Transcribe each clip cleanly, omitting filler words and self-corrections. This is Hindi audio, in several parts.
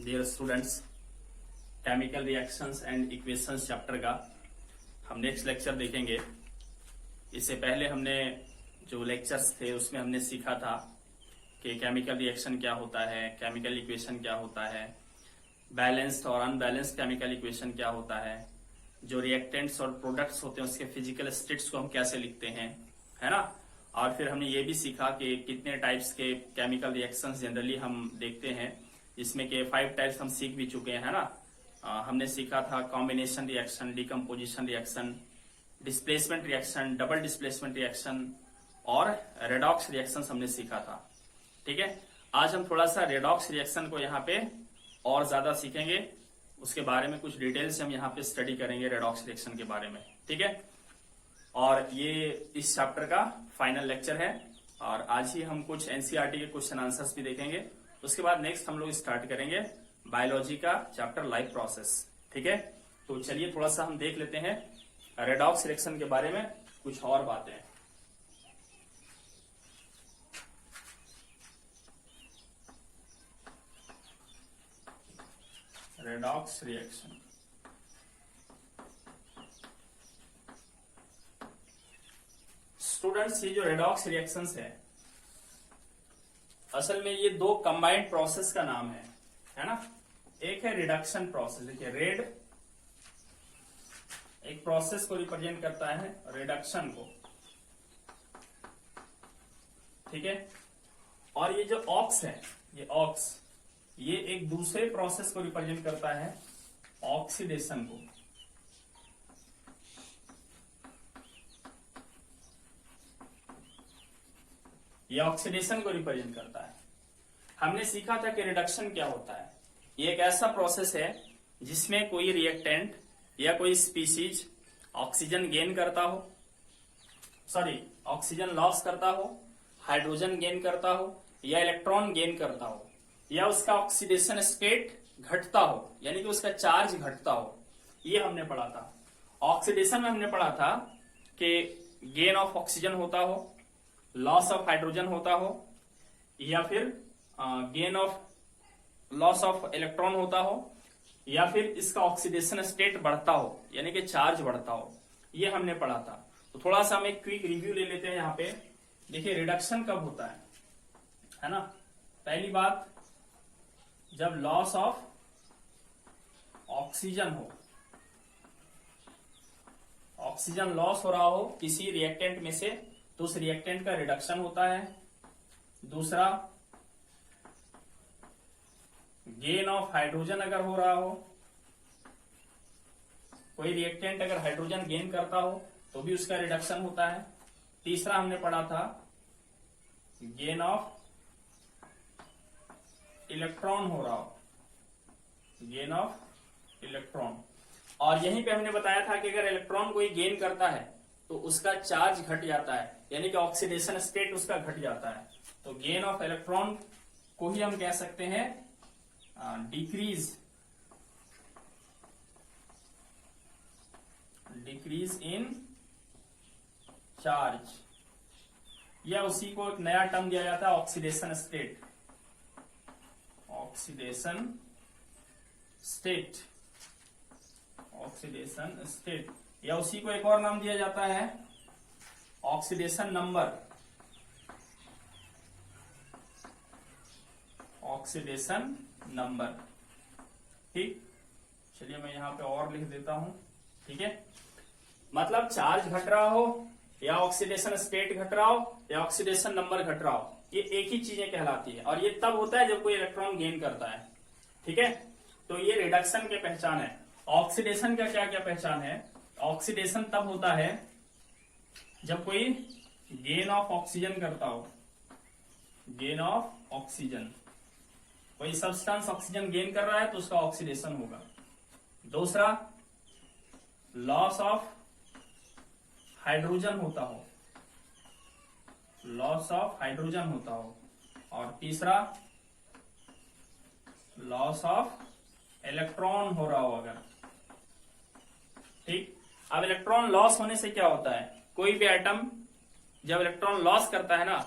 Dear students, chemical reactions and equations chapter का हम नेक्स्ट लेक्चर देखेंगे। इससे पहले हमने जो लेक्चर्स थे उसमें हमने सीखा था कि केमिकल रिएक्शन क्या होता है, केमिकल इक्वेशन क्या होता है, बैलेंस्ड और अनबैलेंस्ड केमिकल इक्वेशन क्या होता है, जो रिएक्टेंट्स और प्रोडक्ट्स होते हैं उसके फिजिकल स्टेट्स को हम कैसे लिखते हैं, है ना। और फिर हमने ये भी सीखा कि कितने टाइप्स के केमिकल रिएक्शंस जनरली हम देखते हैं, जिसमें के 5 टाइप्स हम सीख भी चुके हैं, है ना। हमने सीखा था combination reaction, decomposition reaction, displacement reaction, double displacement reaction और रेडॉक्स रिएक्शन हमने सीखा था। ठीक है, आज हम थोड़ा सा रेडॉक्स रिएक्शन को यहाँ पे और ज्यादा सीखेंगे, उसके बारे में कुछ डिटेल से हम यहाँ पे स्टडी करेंगे रेडॉक्स रिएक्शन के बारे में। ठीक है, और ये इस चैप्टर का फाइनल लेक्चर है और आज ही हम कुछ एनसीईआरटी के क्वेश्चन आंसर्स भी देखेंगे। उसके बाद नेक्स्ट हम लोग स्टार्ट करेंगे बायोलॉजी का चैप्टर लाइफ प्रोसेस। ठीक है, तो चलिए थोड़ा सा हम देख लेते हैं रेडॉक्स रिएक्शन के बारे में कुछ और बातें। रेडॉक्स रिएक्शन, स्टूडेंट्स, ये जो रेडॉक्स रिएक्शंस है असल में ये दो कंबाइंड प्रोसेस का नाम है ना। एक है रिडक्शन प्रोसेस, देखिए रेड एक प्रोसेस को रिप्रेजेंट करता है, रिडक्शन को, ठीक है। और ये जो ऑक्स है, ये ऑक्स, ये एक दूसरे प्रोसेस को रिप्रेजेंट करता है, ऑक्सीडेशन को। ये ऑक्सीडेशन को रिप्रेजेंट करता है। हमने सीखा था कि रिडक्शन क्या होता है। ये एक ऐसा प्रोसेस है जिसमें कोई रिएक्टेंट या कोई स्पीसीज ऑक्सीजन गेन करता हो, ऑक्सीजन लॉस करता हो, हाइड्रोजन गेन करता हो या इलेक्ट्रॉन गेन करता हो, या उसका ऑक्सीडेशन स्टेट घटता हो, यानी कि उसका चार्ज घटता हो। ये हमने पढ़ा था। ऑक्सीडेशन में हमने पढ़ा था कि गेन ऑफ ऑक्सीजन होता हो, लॉस ऑफ हाइड्रोजन होता हो, या फिर gain of loss of electron होता हो, या फिर इसका ऑक्सीडेशन स्टेट बढ़ता हो, यानी कि चार्ज बढ़ता हो। ये हमने पढ़ा था। तो थोड़ा सा हम एक क्विक रिव्यू ले लेते हैं यहाँ पे। देखिए रिडक्शन कब होता है ना। पहली बात, जब लॉस ऑफ ऑक्सीजन हो, ऑक्सीजन लॉस हो रहा हो किसी रिएक्टेंट में से, तो उस रिएक्टेंट का रिडक्शन होता है। दूसरा, गेन ऑफ हाइड्रोजन अगर हो रहा हो, कोई रिएक्टेंट अगर हाइड्रोजन गेन करता हो तो भी उसका रिडक्शन होता है। तीसरा हमने पढ़ा था गेन ऑफ इलेक्ट्रॉन हो रहा हो, गेन ऑफ इलेक्ट्रॉन। और यहीं पे हमने बताया था कि अगर इलेक्ट्रॉन कोई गेन करता है तो उसका चार्ज घट जाता है, यानी कि ऑक्सीडेशन स्टेट उसका घट जाता है। तो गेन ऑफ इलेक्ट्रॉन को ही हम कह सकते हैं डिक्रीज इन चार्ज, या उसी को एक नया टर्म दिया जाता है oxidation state, oxidation state, oxidation state, या उसी को एक और नाम दिया जाता है ऑक्सीडेशन नंबर, ऑक्सीडेशन नंबर। ठीक, चलिए मैं यहां पे और लिख देता हूं। ठीक है, मतलब चार्ज घट रहा हो या ऑक्सीडेशन स्टेट घट रहा हो या ऑक्सीडेशन नंबर घट रहा हो, ये एक ही चीजें कहलाती है। और ये तब होता है जब कोई इलेक्ट्रॉन गेन करता है। ठीक है, तो ये रिडक्शन की पहचान है। ऑक्सीडेशन का क्या क्या पहचान है? ऑक्सीडेशन तब होता है जब कोई गेन ऑफ ऑक्सीजन करता हो, गेन ऑफ ऑक्सीजन, कोई सब्सटेंस ऑक्सीजन गेन कर रहा है तो उसका ऑक्सीडेशन होगा। दूसरा, लॉस ऑफ हाइड्रोजन होता हो, लॉस ऑफ हाइड्रोजन होता हो। और तीसरा, लॉस ऑफ इलेक्ट्रॉन हो रहा हो अगर। ठीक, अब इलेक्ट्रॉन लॉस होने से क्या होता है? कोई भी एटम जब इलेक्ट्रॉन लॉस करता है ना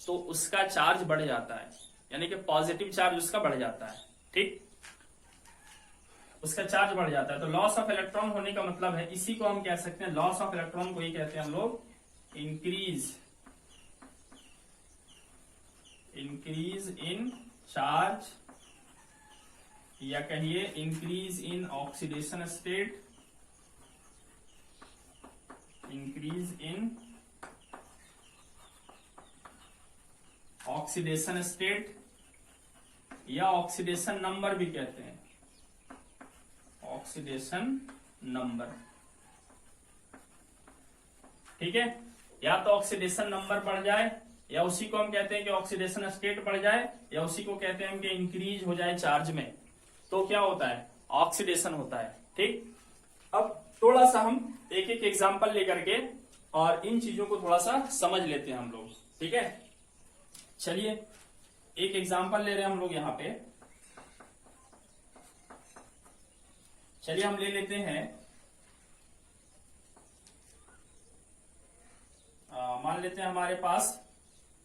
तो उसका चार्ज बढ़ जाता है, यानी कि पॉजिटिव चार्ज उसका बढ़ जाता है। ठीक, उसका चार्ज बढ़ जाता है। तो लॉस ऑफ इलेक्ट्रॉन होने का मतलब है, इसी को हम कह सकते हैं लॉस ऑफ इलेक्ट्रॉन को ही कहते हैं हम लोग इंक्रीज इन चार्ज, या कहिए increase in oxidation state, increase in oxidation state, या ऑक्सीडेशन नंबर भी कहते हैं, ऑक्सीडेशन नंबर। ठीक है, या तो ऑक्सीडेशन नंबर बढ़ जाए, या उसी को हम कहते हैं कि ऑक्सीडेशन स्टेट बढ़ जाए, या उसी को कहते हैं कि इंक्रीज हो जाए चार्ज में, तो क्या होता है, ऑक्सीडेशन होता है। ठीक, अब थोड़ा सा हम एक एक एग्जांपल लेकर के और इन चीजों को थोड़ा सा समझ लेते हैं हम लोग। ठीक है, चलिए एक एग्जांपल ले रहे हैं हम लोग यहाँ पे। चलिए हम ले लेते हैं, मान लेते हैं हमारे पास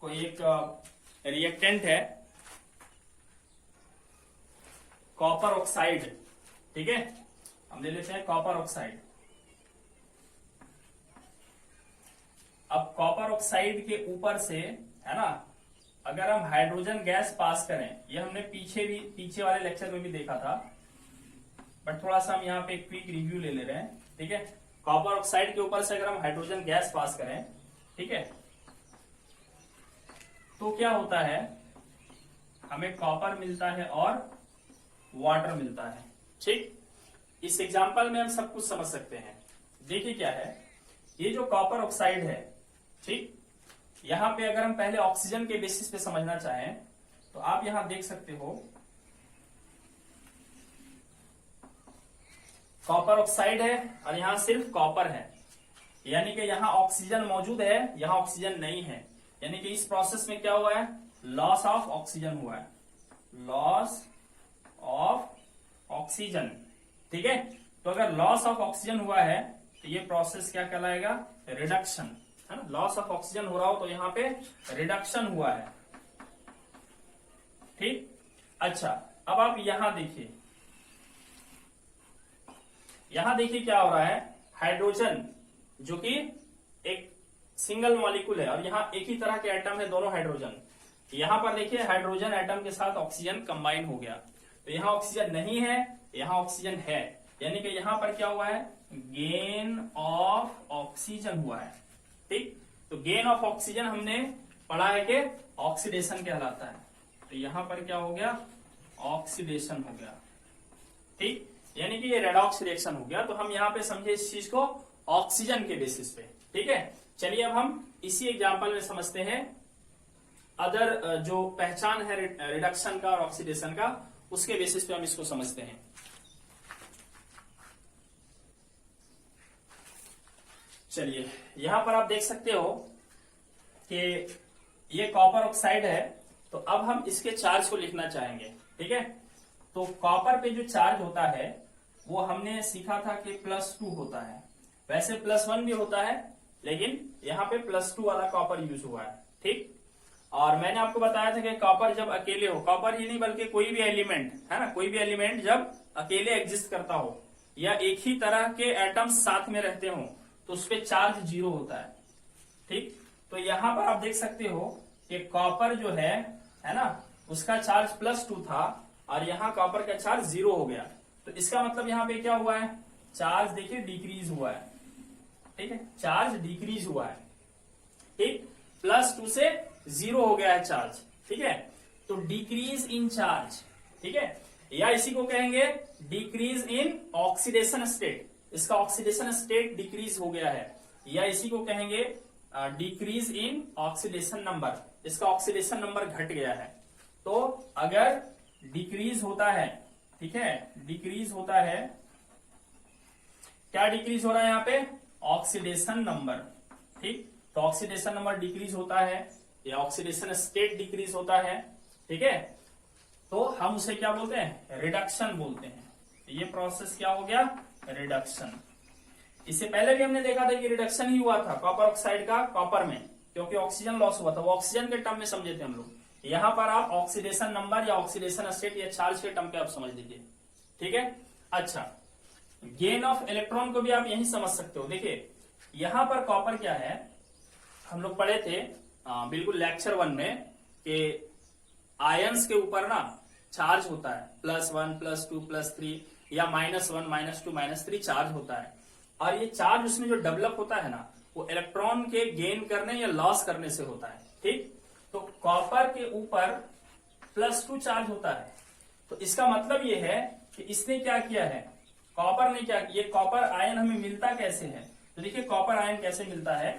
कोई एक रिएक्टेंट है, कॉपर ऑक्साइड। ठीक है, हम ले लेते हैं कॉपर ऑक्साइड। अब कॉपर ऑक्साइड के ऊपर से, है ना, अगर हम हाइड्रोजन गैस पास करें, ये हमने पीछे वाले लेक्चर में भी देखा था, बट थोड़ा सा हम यहाँ पे एक क्विक रिव्यू ले रहे हैं। ठीक है, कॉपर ऑक्साइड के ऊपर से अगर हम हाइड्रोजन गैस पास करें, ठीक है, तो क्या होता है, हमें कॉपर मिलता है और वाटर मिलता है। ठीक, इस एग्जांपल में हम सब कुछ समझ सकते हैं। देखिए क्या है, ये जो कॉपर ऑक्साइड है, ठीक, यहां पे अगर हम पहले ऑक्सीजन के बेसिस पे समझना चाहें तो आप यहां देख सकते हो कॉपर ऑक्साइड है और यहां सिर्फ कॉपर है, यानी कि यहां ऑक्सीजन मौजूद है, यहां ऑक्सीजन नहीं है। यानी कि इस प्रोसेस में क्या हुआ है, लॉस ऑफ ऑक्सीजन हुआ है, लॉस ऑफ ऑक्सीजन। ठीक है, तो अगर लॉस ऑफ ऑक्सीजन हुआ है तो ये प्रोसेस क्या कहलाएगा, रिडक्शन, है ना। लॉस ऑफ ऑक्सीजन हो रहा हो तो यहां पे रिडक्शन हुआ है। ठीक, अच्छा, अब आप यहां देखिए, यहां देखिए क्या हो रहा है, हाइड्रोजन जो कि एक सिंगल मॉलिक्यूल है और यहां एक ही तरह के एटम है, दोनों हाइड्रोजन। यहां पर देखिए हाइड्रोजन एटम के साथ ऑक्सीजन कंबाइन हो गया, तो यहां ऑक्सीजन नहीं है, यहां ऑक्सीजन है, यानी कि यहां पर क्या हुआ है, गेन ऑफ ऑक्सीजन हुआ है। ठीक, तो गेन ऑफ ऑक्सीजन हमने पढ़ा है कि ऑक्सीडेशन कहलाता है, तो यहां पर क्या हो गया, ऑक्सीडेशन हो गया। ठीक, यानी कि ये रेडॉक्स रिएक्शन हो गया। तो हम यहाँ पे समझे इस चीज को ऑक्सीजन के बेसिस पे। ठीक है, चलिए अब हम इसी एग्जांपल में समझते हैं अदर जो पहचान है रिडक्शन का और ऑक्सीडेशन का, उसके बेसिस पे हम इसको समझते हैं। चलिए यहां पर आप देख सकते हो कि ये कॉपर ऑक्साइड है, तो अब हम इसके चार्ज को लिखना चाहेंगे। ठीक है, तो कॉपर पे जो चार्ज होता है वो हमने सीखा था कि +2 होता है, वैसे +1 भी होता है, लेकिन यहाँ पे +2 वाला कॉपर यूज हुआ है। ठीक, और मैंने आपको बताया था कि कॉपर जब अकेले हो, कॉपर ही नहीं बल्कि कोई भी एलिमेंट, है ना, कोई भी एलिमेंट जब अकेले एग्जिस्ट करता हो या एक ही तरह के एटम्स साथ में रहते हो तो उस पर चार्ज 0 होता है। ठीक, तो यहां पर आप देख सकते हो कि कॉपर जो है ना, उसका चार्ज +2 था और यहाँ कॉपर का चार्ज 0 हो गया, तो इसका मतलब यहाँ पे क्या हुआ है, चार्ज देखिए डिक्रीज हुआ है। ठीक है, चार्ज डिक्रीज हुआ है। ठीक, +2 से 0 हो गया है चार्ज। ठीक है, तो डिक्रीज इन चार्ज। ठीक है, या इसी को कहेंगे डिक्रीज इन ऑक्सीडेशन स्टेट, इसका ऑक्सीडेशन स्टेट डिक्रीज हो गया है, या इसी को कहेंगे डिक्रीज इन ऑक्सीडेशन नंबर, इसका ऑक्सीडेशन नंबर घट गया है। तो अगर डिक्रीज होता है, ठीक है, डिक्रीज होता है, क्या डिक्रीज हो रहा है यहाँ पे, ऑक्सीडेशन नंबर। ठीक, तो ऑक्सीडेशन नंबर डिक्रीज होता है या ऑक्सीडेशन स्टेट डिक्रीज होता है। ठीक है, तो हम उसे क्या बोलते हैं, रिडक्शन बोलते हैं। ये प्रोसेस क्या हो गया, रिडक्शन। इससे पहले भी हमने देखा था कि रिडक्शन ही हुआ था कॉपर ऑक्साइड का कॉपर में, क्योंकि ऑक्सीजन लॉस हुआ था, वो ऑक्सीजन के टर्म में समझे थे हम लोग। यहां पर आप ऑक्सीडेशन नंबर या ऑक्सीडेशन स्टेट या चार्ज के टर्म पे आप समझ लीजिए। ठीक है, अच्छा, गेन ऑफ इलेक्ट्रॉन को भी आप यही समझ सकते हो। देखिए यहां पर कॉपर क्या है, हम लोग पढ़े थे बिल्कुल लेक्चर 1 में कि आयंस के ऊपर ना चार्ज होता है, +1 +2 +3 या -1 -2 -3 चार्ज होता है। और ये चार्ज उसमें जो डेवलप होता है ना, वो इलेक्ट्रॉन के गेन करने या लॉस करने से होता है। ठीक, तो कॉपर के ऊपर +2 चार्ज होता है। तो इसका मतलब ये है कि इसने क्या किया है, कॉपर ने क्या, ये कॉपर आयन हमें मिलता कैसे है। तो देखिए कॉपर आयन कैसे मिलता है,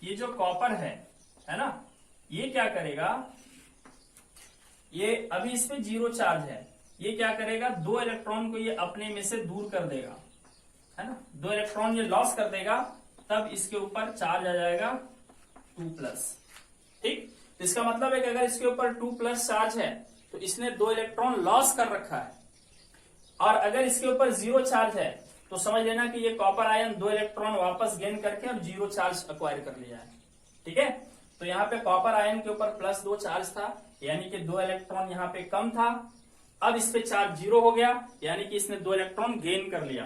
ये जो कॉपर है ना, ये क्या करेगा, ये अभी इसमें 0 चार्ज है, ये क्या करेगा, 2 इलेक्ट्रॉन को ये अपने में से दूर कर देगा, है ना, 2 इलेक्ट्रॉन ये लॉस कर देगा, तब इसके ऊपर चार्ज आ जाएगा 2+। ठीक, इसका मतलब है कि अगर इसके ऊपर 2+ चार्ज है तो इसने 2 इलेक्ट्रॉन लॉस कर रखा है। और अगर इसके ऊपर 0 चार्ज है तो समझ लेना कि ये कॉपर आयन 2 इलेक्ट्रॉन वापस गेन करके अब 0 चार्ज एक्वायर कर लिया है। ठीक है, तो यहाँ पे कॉपर आयन के ऊपर +2 चार्ज था, यानी कि 2 इलेक्ट्रॉन यहाँ पे कम था। अब इस पे चार्ज 0 हो गया, यानी कि इसने 2 इलेक्ट्रॉन गेन कर लिया।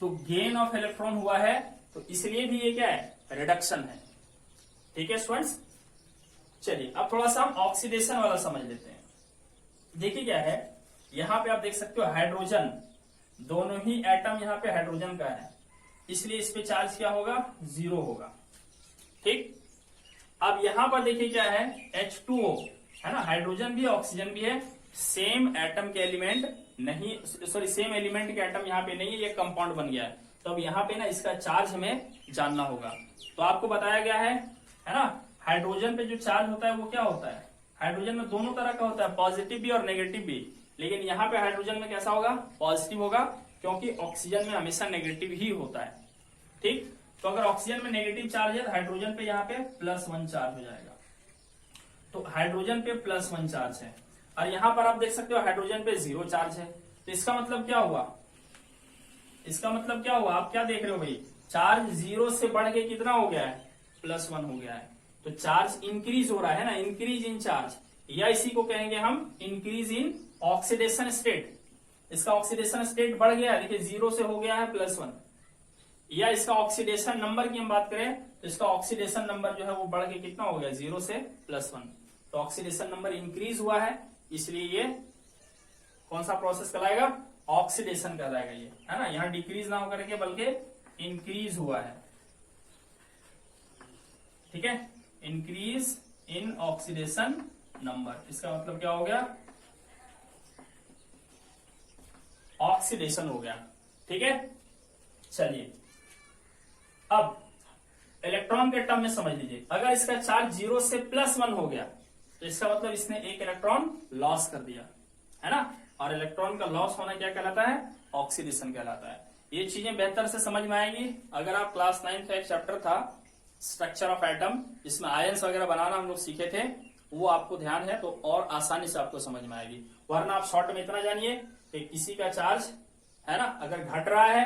तो गेन ऑफ इलेक्ट्रॉन हुआ है, तो इसलिए भी ये क्या है, रिडक्शन है। ठीक है स्टूडेंट्स, चलिए अब थोड़ा सा हम ऑक्सीडेशन वाला समझ लेते हैं। देखिए क्या है, यहां पे आप देख सकते हो हाइड्रोजन, दोनों ही एटम यहाँ पे हाइड्रोजन का है, इसलिए इस पे चार्ज क्या होगा, 0 होगा। ठीक, अब यहां पर देखिए क्या है, H2O है ना, हाइड्रोजन भी है ऑक्सीजन भी है, सेम एटम के एलिमेंट नहीं, सॉरी सेम एलिमेंट के एटम यहाँ पे नहीं है, ये कंपाउंड बन गया है। तो अब यहाँ पे ना इसका चार्ज हमें जानना होगा। तो आपको बताया गया है ना, हाइड्रोजन पे जो चार्ज होता है वो क्या होता है, हाइड्रोजन में दोनों तरह का होता है, पॉजिटिव भी और नेगेटिव भी। लेकिन यहाँ पे हाइड्रोजन में कैसा होगा, पॉजिटिव होगा, क्योंकि ऑक्सीजन में हमेशा नेगेटिव ही होता है। ठीक, तो अगर ऑक्सीजन में नेगेटिव चार्ज है तो हाइड्रोजन पे यहाँ पे +1 चार्ज हो जाएगा। तो हाइड्रोजन पे +1 चार्ज है, और यहां पर आप देख सकते हो हाइड्रोजन पे 0 चार्ज है। तो इसका मतलब क्या हुआ, इसका मतलब क्या हुआ, आप क्या देख रहे हो भाई, चार्ज 0 से बढ़ के कितना हो गया है, +1 हो गया है। तो चार्ज इंक्रीज हो रहा है ना, इंक्रीज इन चार्ज, या इसी को कहेंगे हम इंक्रीज इन ऑक्सीडेशन स्टेट। इसका ऑक्सीडेशन स्टेट बढ़ गया, देखिए 0 से हो गया है +1। या इसका ऑक्सीडेशन नंबर की हम बात करें तो इसका ऑक्सीडेशन नंबर जो है वो बढ़ के कितना हो गया, 0 से +1। तो ऑक्सीडेशन नंबर इंक्रीज हुआ है, इसलिए ये कौन सा प्रोसेस कहलाएगा, ऑक्सीडेशन कहलाएगा ये, है ना। यहाँ डिक्रीज ना होकर के बल्कि इंक्रीज हुआ है। ठीक है, इंक्रीज इन ऑक्सीडेशन नंबर, इसका मतलब क्या हो गया, ऑक्सीडेशन हो गया। ठीक है, चलिए अब इलेक्ट्रॉन के टर्म में समझ लीजिए, अगर इसका चार्ज 0 से +1 हो गया तो इसका मतलब इसने एक इलेक्ट्रॉन लॉस कर दिया, है ना। और इलेक्ट्रॉन का लॉस होना क्या कहलाता है, ऑक्सीडेशन कहलाता है। ये चीजें बेहतर से समझ में आएगी अगर आप क्लास 9 का एक चैप्टर था स्ट्रक्चर ऑफ एटम, जिसमें आयंस वगैरह बनाना हम लोग सीखे थे, वो आपको ध्यान है तो और आसानी से आपको समझ में आएगी। वरना आप शॉर्ट में इतना जानिए कि किसी का चार्ज है ना अगर घट रहा है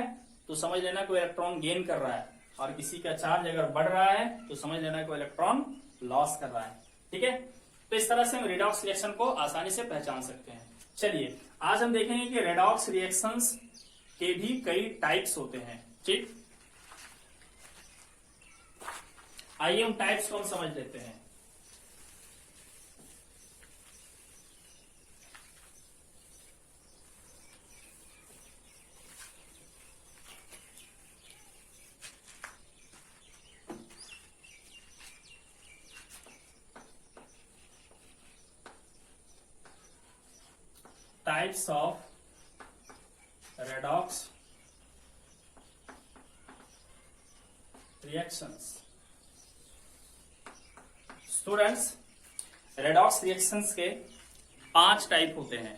तो समझ लेना कोई इलेक्ट्रॉन गेन कर रहा है, और किसी का चार्ज अगर बढ़ रहा है तो समझ लेना कोई इलेक्ट्रॉन लॉस कर रहा है। ठीक है, तो इस तरह से हम रेडॉक्स रिएक्शन को आसानी से पहचान सकते हैं। चलिए आज हम देखेंगे कि रेडॉक्स रिएक्शंस के भी कई टाइप्स होते हैं। ठीक, आइए हम टाइप्स को हम समझ लेते हैं। Types of redox reactions। Students, redox reactions के 5 टाइप होते हैं।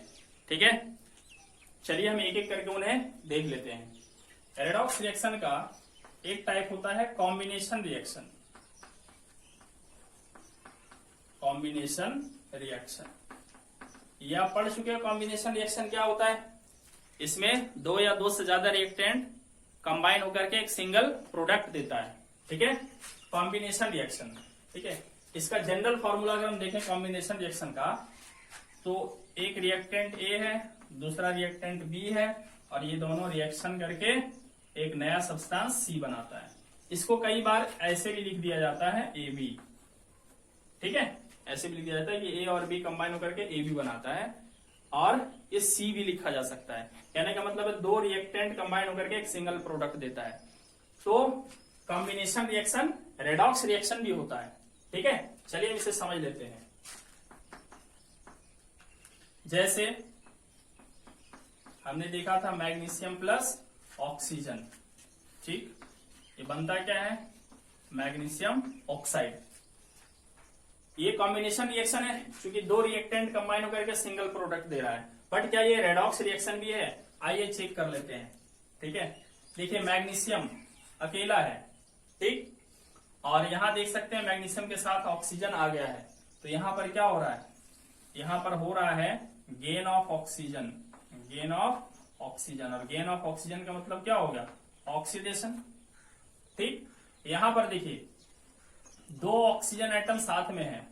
ठीक है, चलिए हम एक एक करके उन्हें देख लेते हैं। रेडॉक्स रिएक्शन का एक टाइप होता है कॉम्बिनेशन रिएक्शन। कॉम्बिनेशन रिएक्शन या पढ़ चुके हो कॉम्बिनेशन रिएक्शन क्या होता है, इसमें 2 या 2 से ज्यादा रिएक्टेंट कंबाइन होकर के एक सिंगल प्रोडक्ट देता है। ठीक है, कॉम्बिनेशन रिएक्शन। ठीक है, इसका जनरल फॉर्मूला अगर हम देखें कॉम्बिनेशन रिएक्शन का, तो एक रिएक्टेंट ए है दूसरा रिएक्टेंट बी है, और ये दोनों रिएक्शन करके एक नया सब्सटेंस सी बनाता है। इसको कई बार ऐसे भी लिख दिया जाता है ए बी, ठीक है, ऐसे भी लिख दिया जाता है कि ए और बी कंबाइन होकर के ए बी बनाता है, और ये सी भी लिखा जा सकता है। कहने का मतलब है दो रिएक्टेंट कंबाइन होकर के एक सिंगल प्रोडक्ट देता है। तो कॉम्बिनेशन रिएक्शन रेडॉक्स रिएक्शन भी होता है, ठीक है। चलिए इसे समझ लेते हैं। जैसे हमने देखा था मैग्नीशियम प्लस ऑक्सीजन, ठीक, ये बनता क्या है, मैग्नीशियम ऑक्साइड। ये कॉम्बिनेशन रिएक्शन है क्योंकि दो रिएक्टेंट कंबाइन होकर के सिंगल प्रोडक्ट दे रहा है। बट क्या ये रेडॉक्स रिएक्शन भी है? आइए चेक कर लेते हैं, ठीक है। देखिए मैग्नीशियम अकेला है, ठीक, और यहां देख सकते हैं मैग्नीशियम के साथ ऑक्सीजन आ गया है, तो यहां पर क्या हो रहा है, यहां पर हो रहा है gain of oxygen, gain of oxygen, और गेन ऑफ ऑक्सीजन का मतलब क्या हो गया, ऑक्सीडेशन, ठीक। यहां पर देखिए दो ऑक्सीजन एटम साथ में है,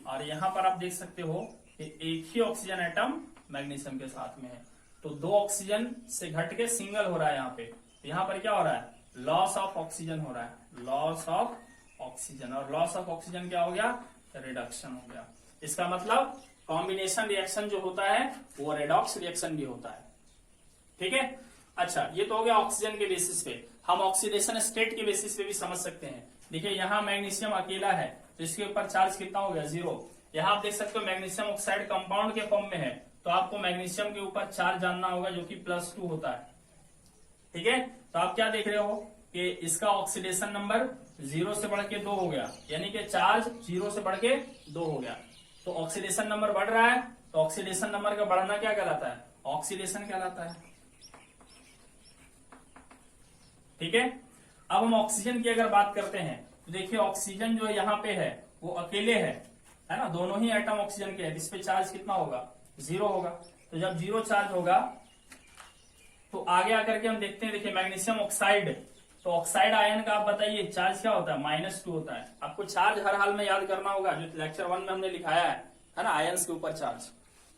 और यहां पर आप देख सकते हो कि एक ही ऑक्सीजन एटम मैग्नीशियम के साथ में है, तो दो ऑक्सीजन से घट के सिंगल हो रहा है यहाँ पे। तो यहाँ पर क्या हो रहा है, लॉस ऑफ ऑक्सीजन हो रहा है, लॉस ऑफ ऑक्सीजन, और लॉस ऑफ ऑक्सीजन क्या हो गया, रिडक्शन हो गया। इसका मतलब कॉम्बिनेशन रिएक्शन जो होता है वो रेडॉक्स रिएक्शन भी होता है, ठीक है। अच्छा, ये तो हो गया ऑक्सीजन के बेसिस पे। हम ऑक्सीडेशन स्टेट के बेसिस पे भी समझ सकते हैं। देखिए यहाँ मैग्नीशियम अकेला है, तो इसके ऊपर चार्ज कितना हो गया, 0। यहाँ आप देख सकते हो मैग्नीशियम ऑक्साइड कंपाउंड के फॉर्म में है, तो आपको मैग्नीशियम के ऊपर चार्ज जानना होगा जो कि +2 होता है, ठीक है। तो आप क्या देख रहे हो कि इसका ऑक्सीडेशन नंबर 0 से बढ़ के 2 हो गया, यानी कि चार्ज 0 से बढ़ के 2 हो गया। तो ऑक्सीडेशन नंबर बढ़ रहा है, तो ऑक्सीडेशन नंबर का बढ़ना क्या कहलाता है, ऑक्सीडेशन कहलाता है, ठीक है। अब हम ऑक्सीजन की अगर बात करते हैं तो देखिए ऑक्सीजन जो यहाँ पे है वो अकेले है ना, दोनों ही एटम ऑक्सीजन के हैं, इस पे चार्ज कितना होगा, 0 होगा। तो जब 0 चार्ज होगा तो आगे आकर के हम देखते हैं, देखिए मैग्नीशियम ऑक्साइड, तो ऑक्साइड आयन का आप बताइए चार्ज क्या होता है, -2 होता है। आपको चार्ज हर हाल में याद करना होगा, जो लेक्चर 1 में हमने लिखाया है ना, आयन्स के ऊपर चार्ज।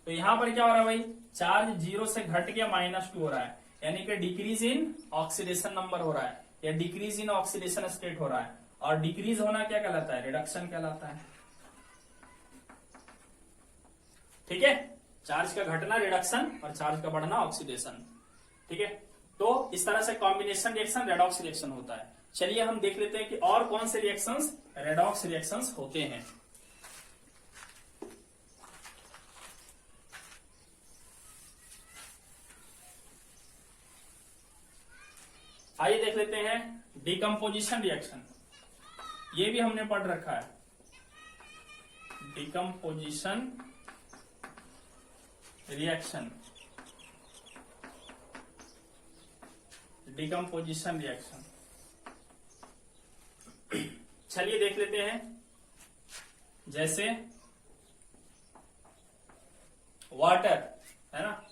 तो यहाँ पर क्या हो रहा है भाई, चार्ज 0 से घट के -2 हो रहा है, यानी कि डिक्रीज इन ऑक्सीडेशन नंबर हो रहा है, या डिक्रीज इन ऑक्सीडेशन स्टेट हो रहा है। और डिक्रीज होना क्या कहलाता है, रिडक्शन कहलाता है, ठीक है। चार्ज का घटना रिडक्शन, और चार्ज का बढ़ना ऑक्सीडेशन, ठीक है। तो इस तरह से कॉम्बिनेशन रिएक्शन रेडॉक्स रिएक्शन होता है। चलिए हम देख लेते हैं कि और कौन से रिएक्शंस रेडॉक्स रिएक्शंस होते हैं। आइए देख लेते हैं डिकम्पोजिशन रिएक्शन, ये भी हमने पढ़ रखा है, डिकम्पोजिशन रिएक्शन, डिकम्पोजिशन रिएक्शन। चलिए देख लेते हैं। जैसे वाटर है ना,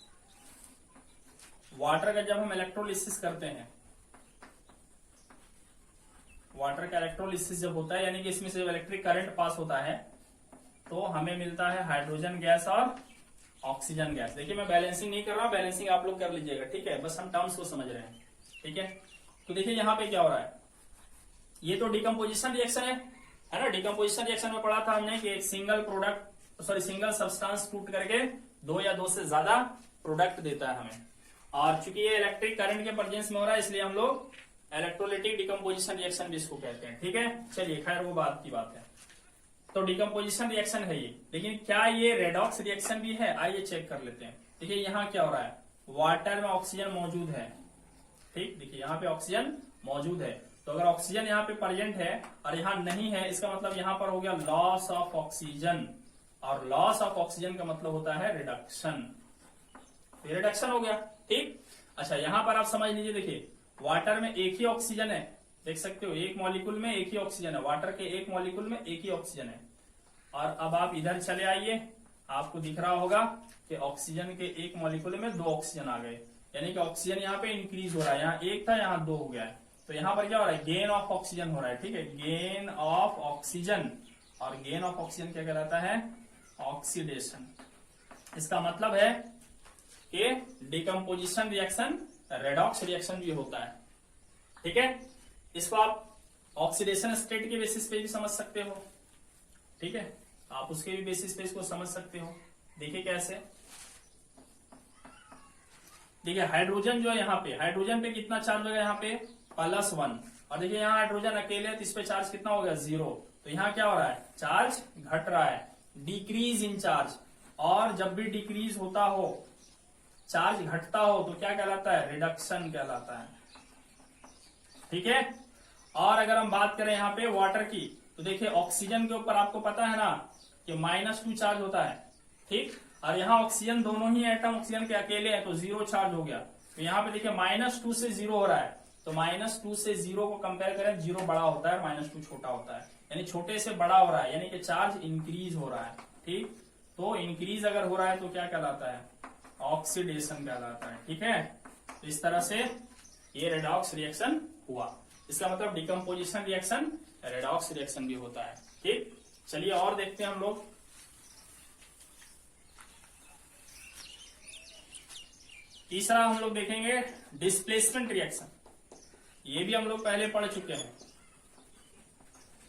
वाटर का जब हम इलेक्ट्रोलिसिस करते हैं, वाटर का इलेक्ट्रोलिसिस जब होता है, यानी कि इसमें से जब इलेक्ट्रिक करंट पास होता है तो हमें मिलता है हाइड्रोजन गैस और ऑक्सीजन गैस। देखिए मैं बैलेंसिंग नहीं कर रहा, बैलेंसिंग आप लोग कर लीजिएगा, ठीक है, बस हम टर्म्स को समझ रहे हैं, ठीक है। तो देखिए यहाँ पे क्या हो रहा है, ये तो डिकम्पोजिशन रिएक्शन है ना। डिकम्पोजिशन रिएक्शन में पढ़ा था हमने कि एक सिंगल प्रोडक्ट, सिंगल सब्सटेंस टूट करके 2 या 2 से ज्यादा प्रोडक्ट देता है हमें, और चूंकि ये इलेक्ट्रिक करंट के प्रेजेंस में हो रहा है, इसलिए हम लोग इलेक्ट्रोलाइटिक डिकम्पोजिशन रिएक्शन भी इसको कहते हैं, ठीक है। चलिए खैर वो बात की बात है। तो डिकम्पोजिशन रिएक्शन है ये, लेकिन क्या ये रेडॉक्स रिएक्शन भी है, आइए चेक कर लेते हैं। देखिए यहाँ क्या हो रहा है, वाटर में ऑक्सीजन मौजूद है, ठीक, देखिए यहाँ पे ऑक्सीजन मौजूद है, तो अगर ऑक्सीजन यहाँ पे प्रेजेंट है और यहाँ नहीं है, इसका मतलब यहाँ पर हो गया लॉस ऑफ ऑक्सीजन, और लॉस ऑफ ऑक्सीजन का मतलब होता है रिडक्शन, रिडक्शन हो गया, ठीक। अच्छा यहाँ पर आप समझ लीजिए, देखिए वाटर में एक ही ऑक्सीजन है, देख सकते हो एक मॉलिक्यूल में एक ही ऑक्सीजन है, वाटर के एक मॉलिक्यूल में एक ही ऑक्सीजन है। और अब आप इधर चले आइए, आपको दिख रहा होगा कि ऑक्सीजन के एक मॉलिक्यूल में 2 ऑक्सीजन आ गए, यानी कि ऑक्सीजन यहाँ पे इंक्रीज हो रहा है, यहाँ 1 था यहाँ 2 हो गया है। तो यहाँ पर क्या हो रहा है, गेन ऑफ ऑक्सीजन हो रहा है, ठीक है, गेन ऑफ ऑक्सीजन, और गेन ऑफ ऑक्सीजन क्या कहलाता है, ऑक्सीडेशन। इसका मतलब है कि डिकम्पोजिशन रिएक्शन रेडॉक्स रिएक्शन भी होता है। ठीक है, इसको आप ऑक्सीडेशन स्टेट के बेसिस पे भी समझ सकते हो। ठीक है, आप उसके भी बेसिस पे इसको समझ सकते हो। देखिए कैसे, देखिए हाइड्रोजन जो है यहाँ पे, हाइड्रोजन पे कितना चार्ज होगा यहाँ पे +1, और देखिए यहाँ हाइड्रोजन अकेले है तो इस पे चार्ज कितना हो गया 0। तो यहाँ क्या हो रहा है, चार्ज घट रहा है, डिक्रीज इन चार्ज। और जब भी डिक्रीज होता हो, चार्ज घटता हो, तो क्या कहलाता है, रिडक्शन कहलाता है। ठीक है, और अगर हम बात करें यहाँ पे वाटर की, तो देखिए ऑक्सीजन के ऊपर आपको पता है ना कि -2 चार्ज होता है। ठीक, और यहाँ ऑक्सीजन दोनों ही एटम ऑक्सीजन के अकेले हैं तो 0 चार्ज हो गया। तो यहाँ पे देखिए -2 से 0 हो रहा है, तो -2 से 0 को कंपेयर करें, 0 बड़ा होता है, -2 छोटा होता है, यानी छोटे से बड़ा हो रहा है, यानी कि चार्ज इंक्रीज हो रहा है। ठीक, तो इंक्रीज अगर हो रहा है तो क्या कहलाता है, ऑक्सीडेशन कहलाता है। ठीक है, तो इस तरह से ये रेडॉक्स रिएक्शन हुआ। इसका मतलब डिकम्पोजिशन रिएक्शन रेडॉक्स रिएक्शन भी होता है। ठीक, चलिए और देखते हैं हम लोग। तीसरा हम लोग देखेंगे डिस्प्लेसमेंट रिएक्शन। ये भी हम लोग पहले पढ़ चुके हैं।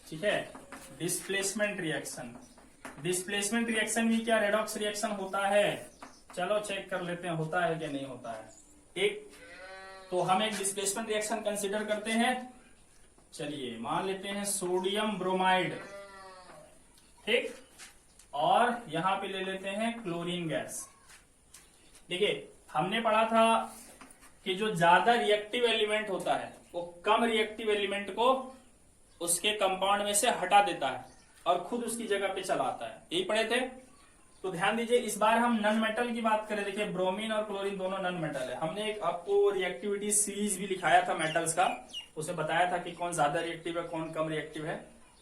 ठीक है, डिस्प्लेसमेंट रिएक्शन, डिस्प्लेसमेंट रिएक्शन भी क्या रेडॉक्स रिएक्शन होता है? चलो चेक कर लेते हैं होता है कि नहीं होता है। ठीक, तो हम एक डिस्प्लेसमेंट रिएक्शन कंसीडर करते हैं। चलिए मान लेते हैं सोडियम ब्रोमाइड। ठीक, और यहां पे ले लेते हैं क्लोरीन गैस। देखिए हमने पढ़ा था कि जो ज्यादा रिएक्टिव एलिमेंट होता है वो कम रिएक्टिव एलिमेंट को उसके कंपाउंड में से हटा देता है और खुद उसकी जगह पे चला आता है, यही पढ़े थे। तो ध्यान दीजिए, इस बार हम नन मेटल की बात करें। देखिए ब्रोमीन और क्लोरीन दोनों नन मेटल है। हमने एक आपको रिएक्टिविटी सीरीज भी लिखाया था मेटल्स का, उसे बताया था कि कौन ज्यादा रिएक्टिव है कौन कम रिएक्टिव है,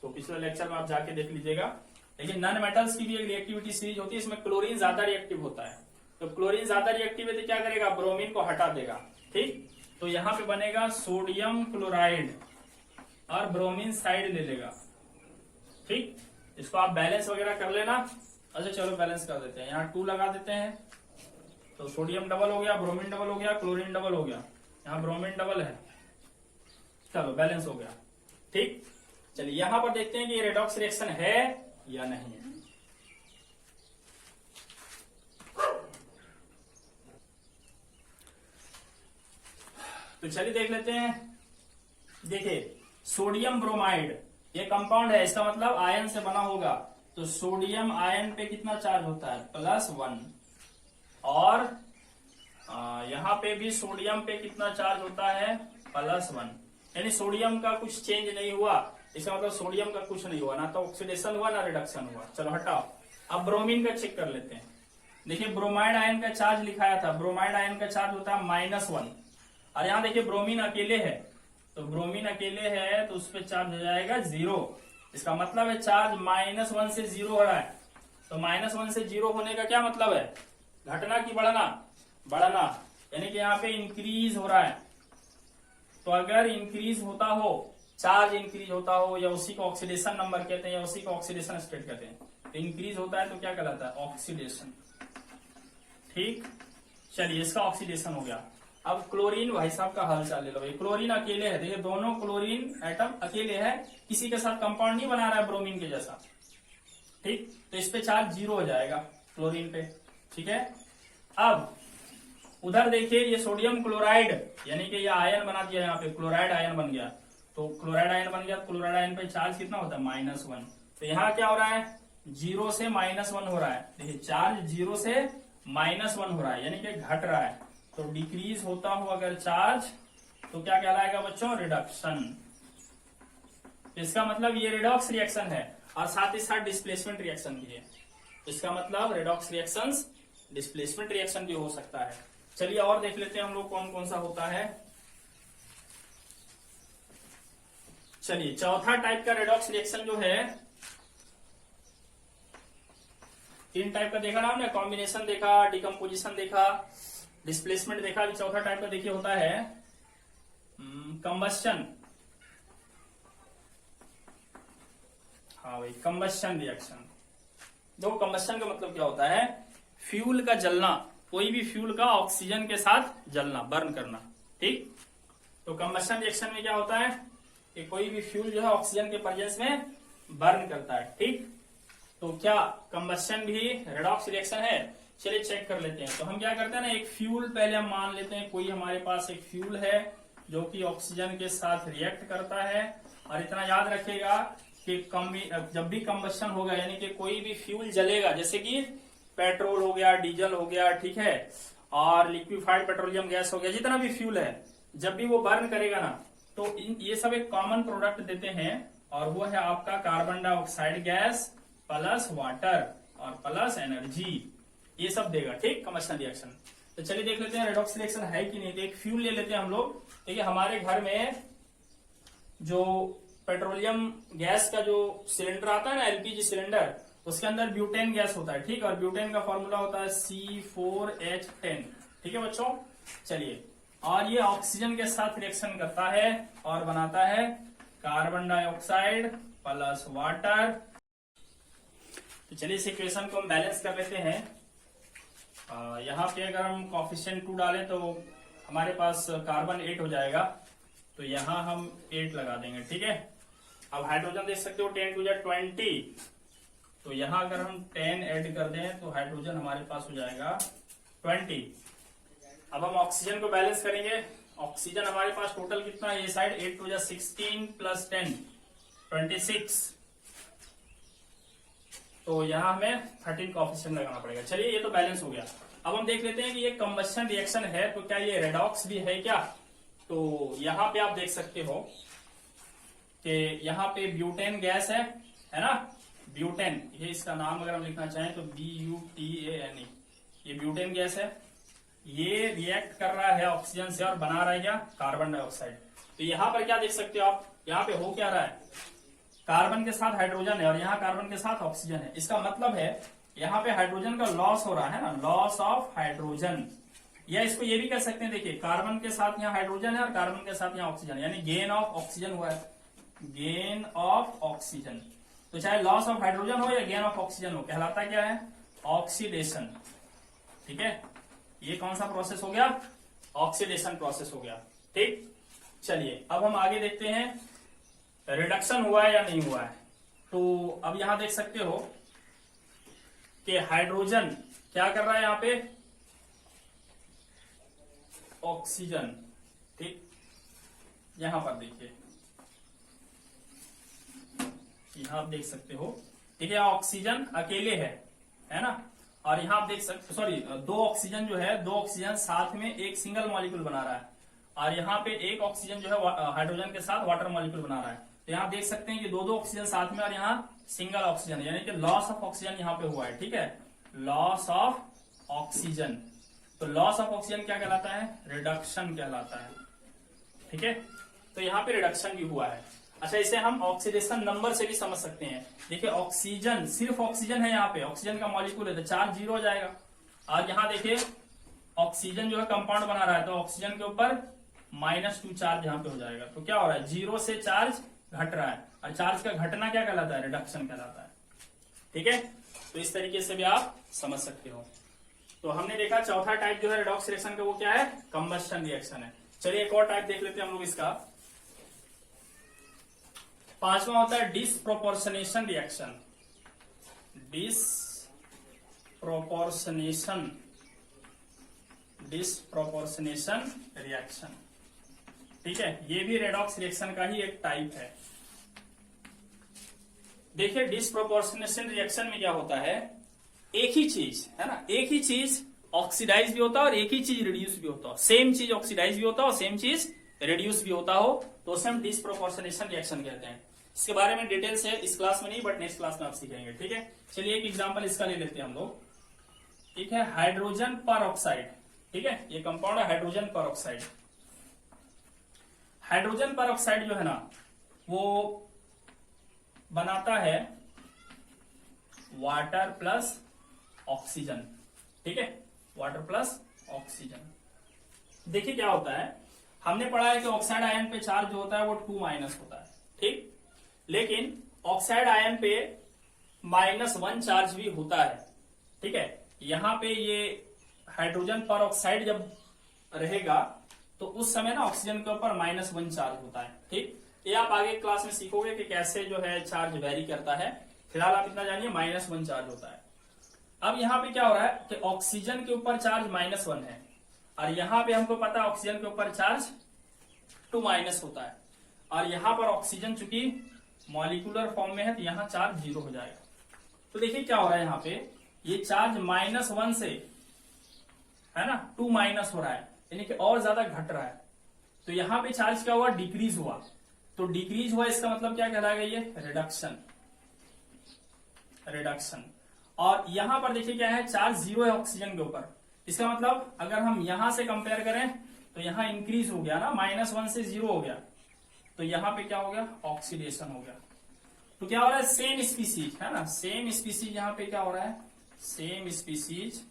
तो पिछले लेक्चर में आप जाके देख लीजिएगा। लेकिन नन मेटल्स की भी एक रिएक्टिविटी सीरीज होती है, इसमें क्लोरीन ज्यादा रिएक्टिव होता है। तो क्लोरीन ज्यादा रिएक्टिव है तो क्या करेगा, ब्रोमीन को हटा देगा। ठीक, तो यहाँ पे बनेगा सोडियम क्लोराइड और ब्रोमीन साइड ले लेगा। ठीक, इसको आप बैलेंस वगैरह कर लेना। अच्छा चलो बैलेंस कर देते हैं, यहाँ 2 लगा देते हैं, तो सोडियम डबल हो गया, ब्रोमीन डबल हो गया, क्लोरीन डबल हो गया, यहाँ ब्रोमीन डबल है, चलो बैलेंस हो गया। ठीक, चलिए यहां पर देखते हैं कि ये रेडॉक्स रिएक्शन है या नहीं है। तो चलिए देख लेते हैं। देखिए सोडियम ब्रोमाइड ये कंपाउंड है, इसका मतलब आयन से बना होगा। तो सोडियम आयन पे कितना चार्ज होता है, +1, और यहाँ पे भी सोडियम पे कितना चार्ज होता है, +1, यानी सोडियम का कुछ चेंज नहीं हुआ। इसका मतलब सोडियम का कुछ नहीं हुआ, ना तो ऑक्सीडेशन हुआ ना रिडक्शन हुआ। चलो हटाओ, अब ब्रोमीन का चेक कर लेते हैं। देखिए ब्रोमाइड आयन का चार्ज लिखाया था, ब्रोमाइड आयन का चार्ज होता है -1, और यहाँ देखिए ब्रोमीन अकेले है, तो ब्रोमीन अकेले है तो उस पर चार्ज हो जाएगा 0। इसका मतलब है चार्ज -1 से 0 हो रहा है। तो -1 से 0 होने का क्या मतलब है, घटना की बढ़ना, बढ़ना, यानी कि यहाँ पे इंक्रीज हो रहा है। तो अगर इंक्रीज होता हो, चार्ज इंक्रीज होता हो, या उसी को ऑक्सीडेशन नंबर कहते हैं या उसी को ऑक्सीडेशन स्टेट कहते हैं, तो इंक्रीज होता है तो क्या कहलाता है, ऑक्सीडेशन। ठीक, चलिए इसका ऑक्सीडेशन हो गया। अब क्लोरीन भाई साहब का हाल चाल ले लो। क्लोरीन अकेले है, देखिए दोनों क्लोरीन एटम अकेले है, किसी के साथ कंपाउंड नहीं बना रहा है ब्रोमीन के जैसा। ठीक, तो इस पे चार्ज 0 हो जाएगा क्लोरीन पे। ठीक है, अब उधर देखिए ये सोडियम क्लोराइड, यानी कि ये आयन बना दिया, यहाँ पे क्लोराइड आयन बन गया। तो क्लोराइड आयन बन गया, क्लोराइड आयन पे चार्ज कितना होता है, -1। तो यहाँ क्या हो रहा है, 0 से -1 हो रहा है। देखिए चार्ज 0 से -1 हो रहा है, यानी कि घट रहा है। तो डिक्रीज होता हो अगर चार्ज तो क्या कहलाएगा बच्चों, रिडक्शन। इसका मतलब ये रेडॉक्स रिएक्शन है, और साथ ही साथ डिस्प्लेसमेंट रिएक्शन भी है। इसका मतलब रेडॉक्स रिएक्शंस डिस्प्लेसमेंट रिएक्शन भी हो सकता है। चलिए और देख लेते हैं हम लोग कौन कौन सा होता है। चलिए चौथा टाइप का रेडॉक्स रिएक्शन जो है, 3 टाइप का देखा ना हमने, कॉम्बिनेशन देखा, डिकम्पोजिशन देखा, डिस्प्लेसमेंट देखा। अभी चौथा टाइप का देखिए होता है कंबस्शन। हाँ भाई, कंबस्शन रिएक्शन। देखो कंबस्शन का मतलब क्या होता है, फ्यूल का जलना। कोई भी फ्यूल का ऑक्सीजन के साथ जलना, बर्न करना। ठीक, तो कंबशन रिएक्शन में क्या होता है कि कोई भी फ्यूल जो है ऑक्सीजन के प्रेजेंस में बर्न करता है। ठीक, तो क्या कंबशन भी रेडॉक्स रिएक्शन है? चलिए चेक कर लेते हैं। तो हम क्या करते हैं ना, एक फ्यूल पहले हम मान लेते हैं, कोई हमारे पास एक फ्यूल है जो कि ऑक्सीजन के साथ रिएक्ट करता है। और इतना याद रखिएगा कि जब भी कंबशन होगा, यानी कि कोई भी फ्यूल जलेगा, जैसे कि पेट्रोल हो गया, डीजल हो गया, ठीक है, और लिक्विफाइड पेट्रोलियम गैस हो गया, जितना भी फ्यूल है, जब भी वो बर्न करेगा ना, तो ये सब एक कॉमन प्रोडक्ट देते हैं, और वो है आपका carbon dioxide gas plus water और प्लस एनर्जी, ये सब देगा। ठीक, कंबशन रिएक्शन। तो चलिए देख लेते हैं रेडॉक्स रिएक्शन है कि नहीं। तो एक फ्यूल ले लेते हैं हम लोग। देखिए हमारे घर में जो पेट्रोलियम गैस का जो सिलेंडर आता है ना, एलपीजी सिलेंडर, उसके अंदर ब्यूटेन गैस होता है। ठीक, और ब्यूटेन का फॉर्मूला होता है C4H10। ठीक है बच्चों, चलिए, और ये ऑक्सीजन के साथ रिएक्शन करता है और बनाता है कार्बन डाइऑक्साइड प्लस वाटर। तो चलिए इस इक्वेशन को हम बैलेंस कर लेते हैं। यहाँ पे अगर हम कोफिशिएंट 2 डालें तो हमारे पास कार्बन 8 हो जाएगा, तो यहाँ हम 8 लगा देंगे। ठीक है, अब हाइड्रोजन देख सकते हो 10 टू 20, तो यहाँ अगर हम 10 ऐड कर दें तो हाइड्रोजन हमारे पास हो जाएगा 20। अब हम ऑक्सीजन को बैलेंस करेंगे। ऑक्सीजन हमारे पास टोटल कितना है, ये साइड 8 टू 16 प्लस 10 26, तो यहाँ हमें 13 कोफिशिएंट लगाना पड़ेगा। चलिए ये तो बैलेंस हो गया। अब हम देख लेते हैं कि ये कंबशन रिएक्शन है, तो क्या ये रेडॉक्स भी है क्या? तो यहाँ पे आप देख सकते हो कि यहाँ पे ब्यूटेन गैस है ना, ब्यूटेन, ये इसका नाम अगर हम लिखना चाहें तो BUTANE, ये ब्यूटेन गैस है। ये रिएक्ट कर रहा है ऑक्सीजन से और बना रहा है क्या, कार्बन डाइऑक्साइड। तो यहाँ पर क्या देख सकते हो आप, यहाँ पे हो क्या रहा है, कार्बन के साथ हाइड्रोजन है और यहाँ कार्बन के साथ ऑक्सीजन है। इसका मतलब है यहाँ पे हाइड्रोजन का लॉस हो रहा है ना, लॉस ऑफ हाइड्रोजन, या इसको ये भी कह सकते हैं, देखिए कार्बन के साथ यहाँ हाइड्रोजन है और कार्बन के साथ यहाँ ऑक्सीजन, यानी गेन ऑफ ऑक्सीजन हुआ है, गेन ऑफ ऑक्सीजन। तो चाहे लॉस ऑफ हाइड्रोजन हो या गेन ऑफ ऑक्सीजन हो, कहलाता क्या है, ऑक्सीडेशन। ठीक है, ये कौन सा प्रोसेस हो गया, ऑक्सीडेशन प्रोसेस हो गया। ठीक, चलिए अब हम आगे देखते हैं रिडक्शन हुआ है या नहीं हुआ है। तो अब यहां देख सकते हो कि हाइड्रोजन क्या कर रहा है यहाँ पे, ऑक्सीजन। ठीक, यहां पर देखिए, यहां आप देख सकते हो, ठीक है, ऑक्सीजन अकेले है ना, और यहां आप देख सकते, सॉरी, 2 ऑक्सीजन जो है, 2 ऑक्सीजन साथ में एक सिंगल मॉलिक्यूल बना रहा है, और यहाँ पे एक ऑक्सीजन जो है हाइड्रोजन के साथ वाटर मॉलिक्यूल बना रहा है। तो यहाँ देख सकते हैं कि 2 ऑक्सीजन साथ में और यहाँ सिंगल ऑक्सीजन, यानी कि लॉस ऑफ ऑक्सीजन यहाँ पे हुआ है। ठीक है, लॉस ऑफ ऑक्सीजन। तो लॉस ऑफ ऑक्सीजन क्या कहलाता है, रिडक्शन कहलाता है। ठीक है, तो यहाँ पे रिडक्शन भी हुआ है। अच्छा, इसे हम ऑक्सीडेशन नंबर से भी समझ सकते हैं। देखिए ऑक्सीजन, सिर्फ ऑक्सीजन है, यहाँ पे ऑक्सीजन का मॉलिक्यूल है तो चार्ज 0 हो जाएगा। और यहाँ देखिए ऑक्सीजन जो है कंपाउंड बना रहा है, तो ऑक्सीजन के ऊपर -2 चार्ज यहाँ पे हो जाएगा। तो क्या हो रहा है, 0 से चार्ज घट रहा है, और चार्ज का घटना क्या कहलाता है, रिडक्शन कहलाता है। ठीक है, तो इस तरीके से भी आप समझ सकते हो। तो हमने देखा चौथा टाइप जो है रेडॉक्स रिएक्शन का, वो क्या है, कंबशन रिएक्शन है। चलिए एक और टाइप देख लेते हैं हम लोग इसका। 5वां होता है डिसप्रोपोर्शनेशन रिएक्शन। Disproportionation reaction. ठीक है, ये भी रेडॉक्स रिएक्शन का ही एक टाइप है। देखिए डिसप्रोपोर्शनेशन रिएक्शन में क्या होता है, एक ही चीज है ना, एक ही चीज ऑक्सीडाइज भी होता है और एक ही चीज रिड्यूस भी होता है। सेम चीज ऑक्सीडाइज भी होता है और सेम चीज रिड्यूस भी होता हो, तो उसे हम डिसप्रोपोर्शनेशन रिएक्शन कहते हैं। इसके बारे में डिटेल्स है इस क्लास में नहीं, बट नेक्स्ट क्लास में आप सीखेंगे। ठीक है, चलिए एक एग्जांपल इसका ले लेते हैं हम लोग। ठीक है, हाइड्रोजन पर ऑक्साइड। ठीक है, ये कंपाउंड है हाइड्रोजन पर ऑक्साइड। हाइड्रोजन पर ऑक्साइड जो है ना, वो बनाता है वाटर प्लस ऑक्सीजन। ठीक है, वाटर प्लस ऑक्सीजन। देखिए क्या होता है, हमने पढ़ा है कि ऑक्साइड आयन पे चार्ज जो होता है वो 2- होता है। ठीक, लेकिन ऑक्साइड आयन पे -1 चार्ज भी होता है। ठीक है, यहां पे ये हाइड्रोजन पर ऑक्साइड जब रहेगा तो उस समय ना ऑक्सीजन के ऊपर -1 चार्ज होता है। ठीक, ये आप आगे क्लास में सीखोगे कि कैसे जो है चार्ज वेरी करता है। फिलहाल आप इतना जानिए -1 चार्ज होता है। अब यहाँ पे क्या हो रहा है कि ऑक्सीजन के ऊपर चार्ज -1 है और यहाँ पे हमको पता है ऑक्सीजन के ऊपर चार्ज 2- होता है और यहाँ पर ऑक्सीजन चूंकि मॉलिक्यूलर फॉर्म में है तो यहाँ चार्ज 0 हो जाएगा। तो देखिए क्या हो रहा है यहाँ पे, ये चार्ज -1 से है ना 2- हो रहा है, यानी कि और ज्यादा घट रहा है। तो यहाँ पे चार्ज क्या हुआ, डिक्रीज हुआ। तो डिक्रीज हुआ इसका मतलब क्या कहलाएगा, ये रिडक्शन। रिडक्शन। और यहां पर देखिए क्या है, चार्ज 0 है ऑक्सीजन के ऊपर। इसका मतलब अगर हम यहां से कंपेयर करें तो यहां इंक्रीज हो गया ना, -1 से 0 हो गया। तो यहां पे क्या हो गया, ऑक्सीडेशन हो गया। तो क्या हो रहा है, सेम स्पीसीज है ना, सेम स्पीसीज यहां पे क्या हो रहा है, same species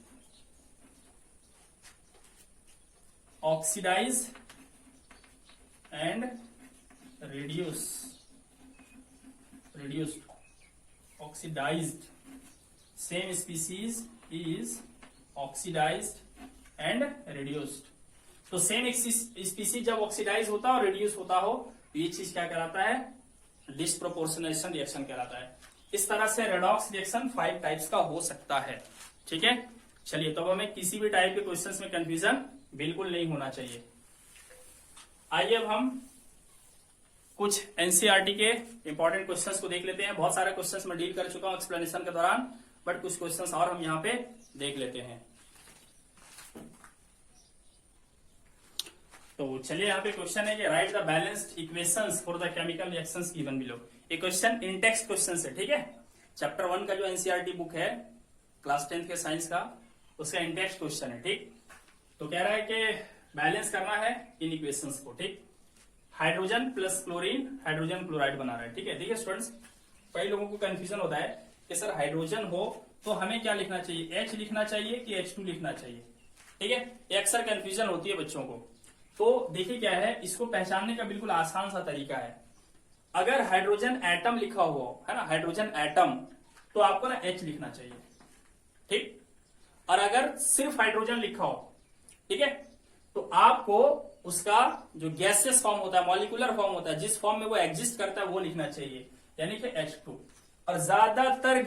oxidize and reduced oxidized, same species is oxidized and reduced। तो सेम स्पीसीज जब ऑक्सीडाइज होता है और रिड्यूस होता हो तो ये चीज क्या कहलाता है, डिस्प्रोपोर्शनेशन रिएक्शन कहलाता है। इस तरह से रेडॉक्स रिएक्शन 5 टाइप्स का हो सकता है। ठीक है, चलिए तो हमें किसी भी टाइप के क्वेश्चंस में कंफ्यूजन बिल्कुल नहीं होना चाहिए। आइए अब हम कुछ एनसीईआरटी के इंपॉर्टेंट क्वेश्चंस को देख लेते हैं। बहुत सारे क्वेश्चंस मैं डील कर चुका हूं एक्सप्लेनेशन के दौरान, बट कुछ क्वेश्चंस और हम यहाँ पे देख लेते हैं। तो चलिए यहाँ पे क्वेश्चन है कि right the balanced equations for the chemical reactions given below. ये क्वेश्चन इन टेक्स्ट क्वेश्चन है। ठीक है, चैप्टर 1 का जो एनसीईआरटी बुक है क्लास 10th के साइंस का, उसका इन टेक्स्ट क्वेश्चन है। ठीक, तो कह रहा है कि बैलेंस करना है इन इक्वेशंस को। ठीक, hydrogen plus chlorine hydrogen chloride बना रहा है। ठीक है, देखिए स्टूडेंट्स, कई लोगों को कंफ्यूजन होता है कि सर हाइड्रोजन हो तो हमें क्या लिखना चाहिए, H लिखना चाहिए कि H2 लिखना चाहिए। ठीक है, ये अक्सर कंफ्यूजन होती है बच्चों को। तो देखिए क्या है, इसको पहचानने का बिल्कुल आसान सा तरीका है। अगर हाइड्रोजन एटम लिखा हुआ है ना, हाइड्रोजन एटम, तो आपको ना H लिखना चाहिए। ठीक, और अगर सिर्फ हाइड्रोजन लिखा हो, ठीक है, तो आपको उसका जो गैसियस फॉर्म होता है, मॉलिक्यूलर फॉर्म होता है, जिस फॉर्म में वो एग्जिस्ट करता है वो लिखना चाहिए, यानी कि H2। और ज्यादातर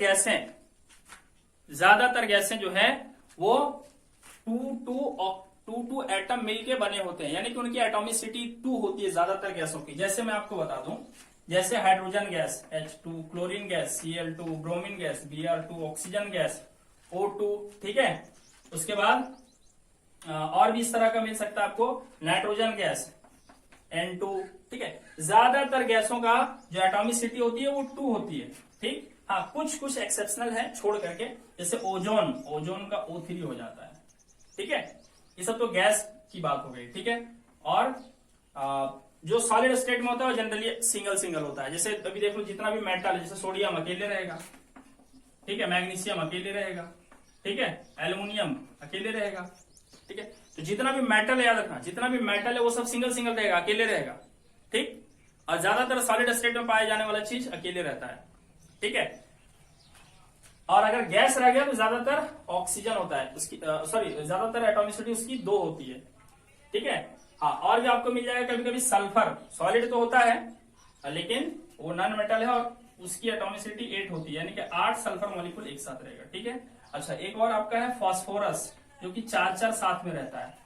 गैसें जो है वो 2 एटम मिलके बने होते हैं, यानी कि उनकी एटॉमिसिटी 2 होती है ज्यादातर गैसों की। जैसे मैं आपको बता दूं, जैसे hydrogen gas H2, chlorine gas Cl2, bromine gas Br2, oxygen gas O2। ठीक है, उसके बाद और भी इस तरह का मिल सकता है आपको, नाइट्रोजन गैस N2। ठीक है, ज्यादातर गैसों का जो एटॉमिसिटी होती है वो 2 होती है। ठीक, हाँ कुछ एक्सेप्शनल है छोड़ करके, जैसे ओजोन का O3 हो जाता है। ठीक है, ये सब तो गैस की बात हो गई। ठीक है, और जो सॉलिड स्टेट में होता है वो जनरली सिंगल होता है। जैसे अभी देख लो, जितना भी मेटल है, जैसे सोडियम अकेले रहेगा, ठीक है, मैग्नीशियम अकेले रहेगा, ठीक है, एल्युमिनियम अकेले रहेगा। ठीक है, तो जितना भी मेटल है, याद रखना, जितना भी मेटल है वो सब सिंगल रहेगा, अकेले रहेगा। ठीक, और ज्यादातर सॉलिड स्टेट में पाया जाने वाला चीज अकेले रहता है। ठीक है, और अगर गैस रह गया तो ज्यादातर ऑक्सीजन होता है उसकी, ज्यादातर एटॉमिसिटी उसकी 2 होती है। ठीक है, हाँ, और भी आपको मिल जाएगा कभी कभी सल्फर, सॉलिड तो होता है लेकिन वो नॉन मेटल है और उसकी एटॉमिसिटी 8 होती है, यानी कि 8 सल्फर मॉलिक्यूल एक साथ रहेगा। ठीक है, अच्छा एक और आपका है फास्फोरस, जो कि 4 साथ में रहता है।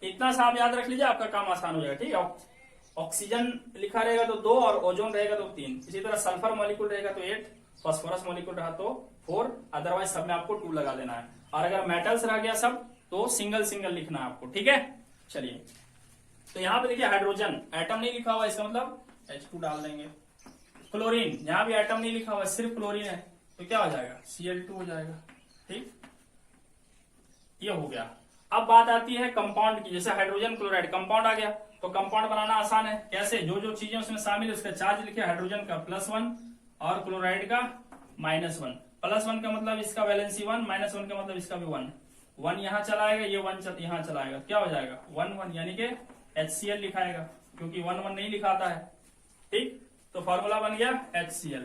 इतना सा आप याद रख लीजिए, आपका काम आसान हो जाएगा। ठीक है, ऑक्सीजन लिखा रहेगा तो 2 और ओजोन रहेगा तो 3, इसी तरह सल्फर मॉलिक्यूल रहेगा तो 8, फास्फोरस मॉलिक्यूल रहा तो 4, अदरवाइज सब में आपको 2 लगा देना है। और अगर मेटल्स रह गया सब तो सिंगल लिखना है आपको। ठीक है, चलिए तो यहाँ पे देखिए हाइड्रोजन एटम नहीं लिखा हुआ, इसका मतलब H2 डाल देंगे। क्लोरीन, यहाँ भी एटम नहीं लिखा हुआ, सिर्फ क्लोरीन है, तो क्या हो जाएगा, Cl2 हो जाएगा। ठीक, ये हो गया। अब बात आती है कंपाउंड की, जैसे हाइड्रोजन क्लोराइड कंपाउंड आ गया, तो कंपाउंड बनाना आसान है। कैसे, जो चीजें उसमें शामिल है उसका चार्ज लिखे, हाइड्रोजन का +1 और क्लोराइड का -1। +1 का मतलब इसका वैलेंसी 1, -1 का मतलब इसका भी 1 यहाँ चला आएगा, ये 1 यहाँ चला आएगा, क्या हो जाएगा 1 यानी कि HCl लिखाएगा, क्योंकि 1 नहीं लिखाता है। ठीक, तो फॉर्मूला बन गया HCl।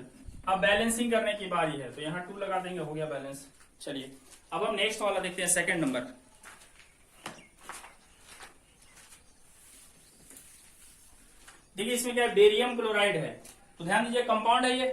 अब बैलेंसिंग करने की बारी है, तो यहाँ 2 लगा देंगे, हो गया बैलेंस। चलिए अब हम नेक्स्ट वाला देखते हैं, सेकंड नंबर। देखिए इसमें क्या है, बेरियम क्लोराइड है, तो ध्यान दीजिए कंपाउंड है ये,